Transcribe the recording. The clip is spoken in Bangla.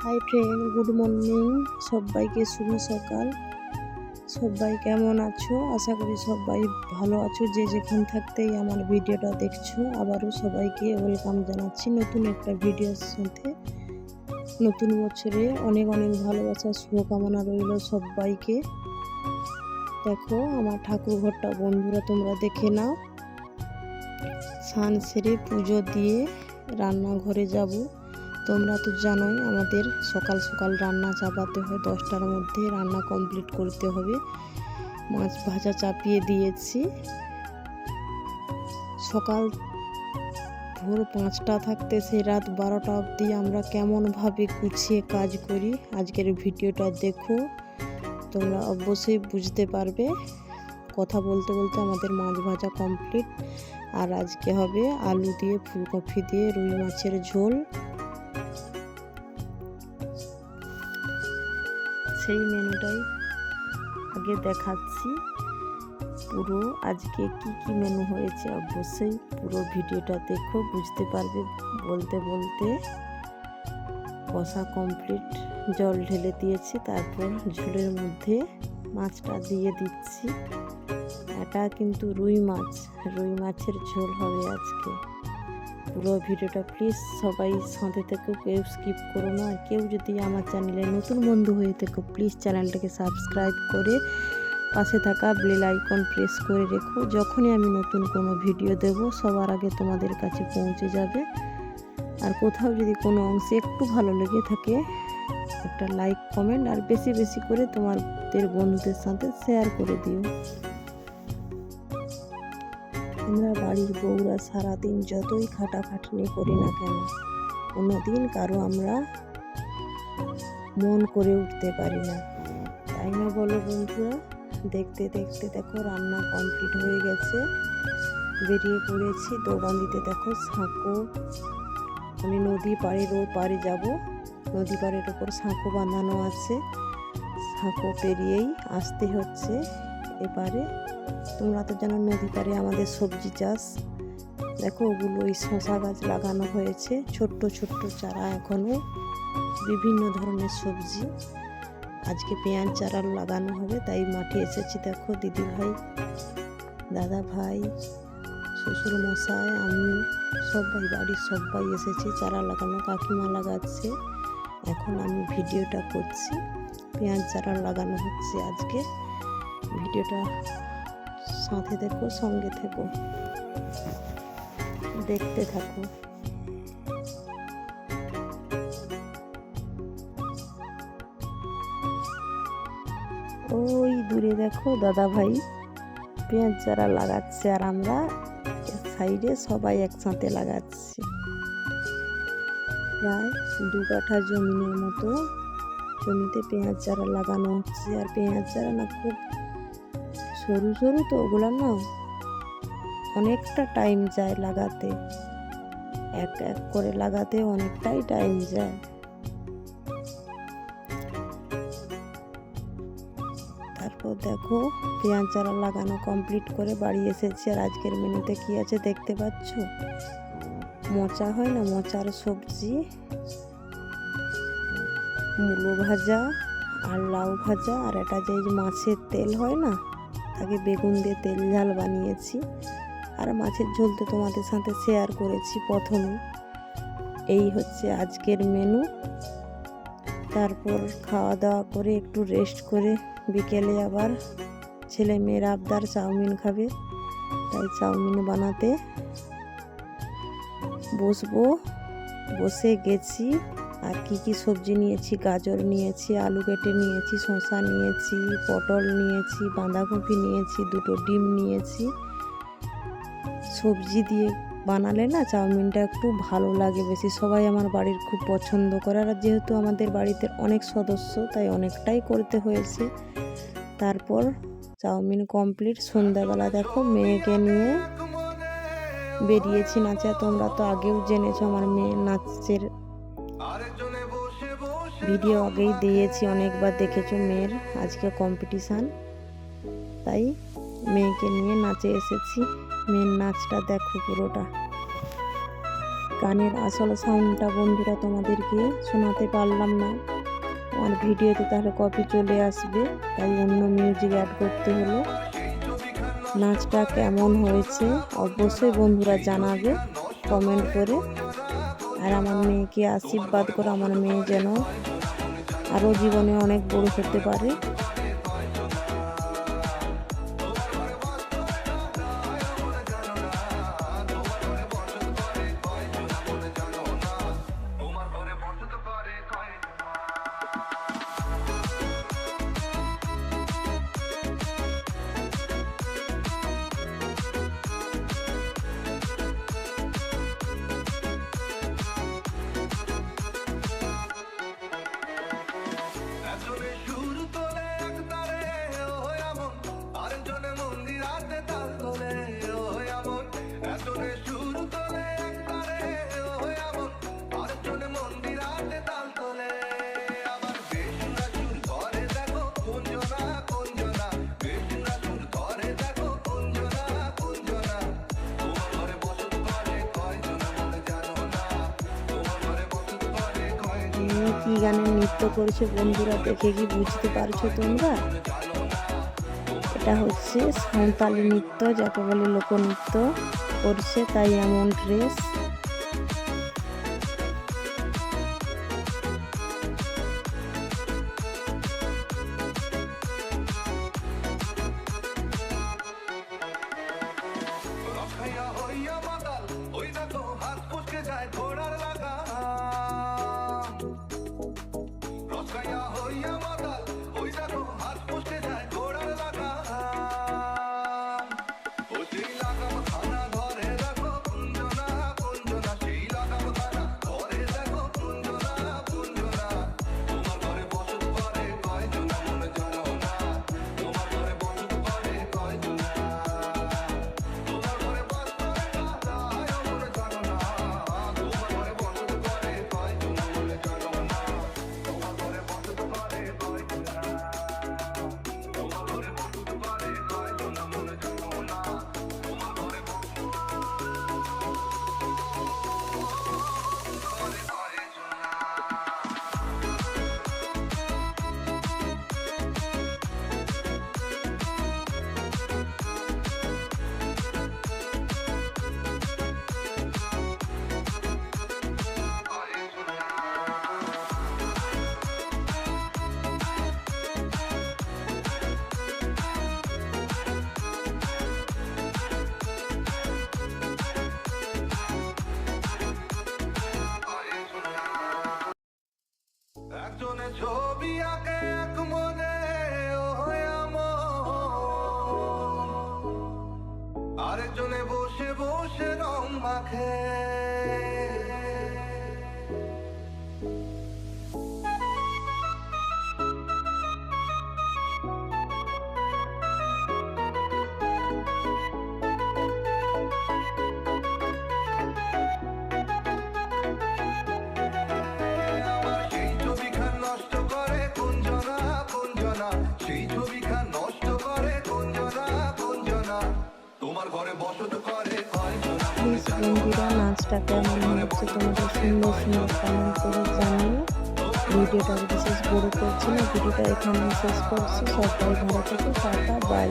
Hi friend, good morning. সবাইকে শুভ সকাল। সবাই কেমন আছো? আশা করি সবাই ভালো আছো। যে যেখান থাকতেই আমার ভিডিওটা দেখছো, আবারও সবাইকে ওয়েলকাম জানাচ্ছি নতুন একটা ভিডিওর সাথে। নতুন বছরে অনেক অনেক ভালোবাসা, শুভকামনা রইল সবাইকে। দেখো আমার ঠাকুর ঘরটা বন্ধুরা তোমরা দেখে নাও। স্নান সেরে পুজো দিয়ে রান্নাঘরে যাব। তোমরা তো জানোই আমাদের সকাল সকাল রান্না চাপাতে হয়, 10টার মধ্যে রান্না কমপ্লিট করতে হবে। মাছ ভাজা চাপিয়ে দিয়েছি। সকাল ভোর 5টা থাকতে সেই রাত 12টা অবধি আমরা কেমনভাবে গুছিয়ে কাজ করি, আজকের ভিডিওটা দেখো, তোমরা অবশ্যই বুঝতে পারবে। কথা বলতে বলতে আমাদের মাছ ভাজা কমপ্লিট। আর আজকে হবে আলু দিয়ে ফুলকপি দিয়ে রুই মাছের ঝোল। সেই মেনুটাই আগে দেখাচ্ছি। পুরো আজকে কি কি মেনু হয়েছে অবশ্যই পুরো ভিডিওটা দেখো, বুঝতে পারবে। বলতে বলতে কষা কমপ্লিট, জল ঢেলে দিয়েছি, তারপর ঝোলের মধ্যে মাছটা দিয়ে দিচ্ছি। এটা কিন্তু রুই মাছের ঝোল হবে আজকে। পুরো ভিডিওটা প্লিজ সবাই সাথে থেকো, কেউ স্কিপ করো না। আর কেউ যদি আমার চ্যানেলে নতুন বন্ধু হয়ে থেকো, প্লিজ চ্যানেলটাকে সাবস্ক্রাইব করে পাশে থাকা বেল আইকন প্রেস করে রেখো। যখনই আমি নতুন কোনো ভিডিও দেব সবার আগে তোমাদের কাছে পৌঁছে যাবে। আর কোথাও যদি কোনো অংশে একটু ভালো লেগে থাকে, একটা লাইক কমেন্ট আর বেশি বেশি করে তোমাদের বন্ধুদের সাথে শেয়ার করে দিও। আমরা বাড়ির বউরা সারাদিন যতই খাটাখাটনি করি না কেন, কোনোদিন কারো আমরা মন করে উঠতে পারি না, তাই না বলো বন্ধুরা? দেখতে দেখতে দেখো রান্না কমপ্লিট হয়ে গেছে। বেরিয়ে পড়েছি দোবান্দিতে। দেখো সাঁকো, আমি নদী পাড়ের ও পাড়ে যাব। নদী পাড়ের ওপর সাঁকো বাঁধানো আছে, সাঁকো পেরিয়েই আসতে হচ্ছে এপারে। তোমরা তো জানো নদী পাড়ে আমাদের সবজি চাষ। দেখো ওগুলো ওই শশা গাছ লাগানো হয়েছে, ছোট্ট ছোট্ট চারা এখনো, বিভিন্ন ধরনের সবজি। আজকে পেঁয়াজ চারা লাগানো হবে, তাই মাঠে এসেছি। দেখো দিদি ভাই, দাদা ভাই, শ্বশুর মশাই, আমি, সবাই বাড়ির সবাই এসেছি চারা লাগানো। কাকিমা লাগাচ্ছে, এখন আমি ভিডিওটা করছি। পেঁয়াজ চারা লাগানো হচ্ছে আজকে। ভিডিওটা সাথে দেখো, সঙ্গে থেকো, দেখতে থাকো। ওই দূরে দেখো দাদা ভাই পেঁয়াজ চারা লাগাচ্ছে, আর আমরা সাইডে সবাই একসাথে লাগাচ্ছি। প্রায় 2 কাঠা জমিনের মতো জমিতে পেঁয়াজ চারা লাগানো হচ্ছে। আর পেঁয়াজ চারা না খুব সরু সরু, তো ওগুলো না অনেকটা টাইম যায় লাগাতে, এক এক করে লাগাতে অনেকটাই টাইম যায়। তারপর দেখো পেঁয়াজ চারা লাগানো কমপ্লিট করে বাড়ি এসেছি। আর আজকের মেনুতে কি আছে দেখতে পাচ্ছ? মোচা হয় না, মোচার সবজি, মূলো ভাজা আর লাউ ভাজা। আর এটা যে মাছের তেল হয় না, তাকে বেগুন দিয়ে তেল ঝাল বানিয়েছি। আর মাছের ঝোল তো তোমাদের সাথে শেয়ার করেছি প্রথমে। এই হচ্ছে আজকের মেনু। তারপর খাওয়া দাওয়া করে একটু রেস্ট করে বিকেলে আবার ছেলে মেয়ের আবদার চাউমিন খাবে, তাই চাউমিন বানাতে বসবো। বসে গেছি। আর কি কি সবজি নিয়েছি, গাজর নিয়েছি, আলু কেটে নিয়েছি, শসা নিয়েছি, পটল নিয়েছি, বাঁধাকপি নিয়েছি, 2টো ডিম নিয়েছি। সবজি দিয়ে বানালে না চাউমিনটা একটু ভালো লাগে বেশি, সবাই আমার বাড়ির খুব পছন্দ করে। আর যেহেতু আমাদের বাড়িতে অনেক সদস্য, তাই অনেকটাই করতে হয়েছে। তারপর চাউমিন কমপ্লিট। সন্ধ্যাবেলা দেখো মেয়েকে নিয়ে বেরিয়েছি নাচে। তোমরা তো আগেও জেনেছো আমার মেয়ে নাচের ভিডিও আগেই দিয়েছি, অনেকবার দেখেছো মেয়ের। আজকে কম্পিটিশান, তাই মেয়েকে নিয়ে নাচে এসেছি। মেয়ের নাচটা দেখো পুরোটা। গানের আসল সাউন্ডটা বন্ধুরা তোমাদেরকে শোনাতে পারলাম না, আমার ভিডিওতে তাহলে কপি চলে আসবে, তাই অন্য মিউজিক অ্যাড করতে হলো। নাচটা কেমন হয়েছে অবশ্যই বন্ধুরা জানাবে কমেন্ট করে। আর আমার মেয়েকে আশীর্বাদ করো, আমার মেয়ে যেন আরও জীবনে অনেক বড় হতে পারে। কি গানের নৃত্য করেছে বন্ধুরা, দেখে কি বুঝতে পারছো তোমরা? এটা হচ্ছে সাঁওতালি নৃত্য, যাকে বলে লোকনৃত্য করছে, তাই এমন ড্রেস। একজনে ছবি আঁকে এক মনে আরেকজনে বসে বসে রং মাখে। প্লিজ বন্ধুরা নাচটা কেমন হচ্ছে তোমাদের সুন্দর সুন্দর কমেন্ট করে জানিও। ভিডিওটা বিশেষ বড় করছি না, ভিডিওটা এখানে শেষ করছি। সবাই ভালো থেকো, টাটা, বাই।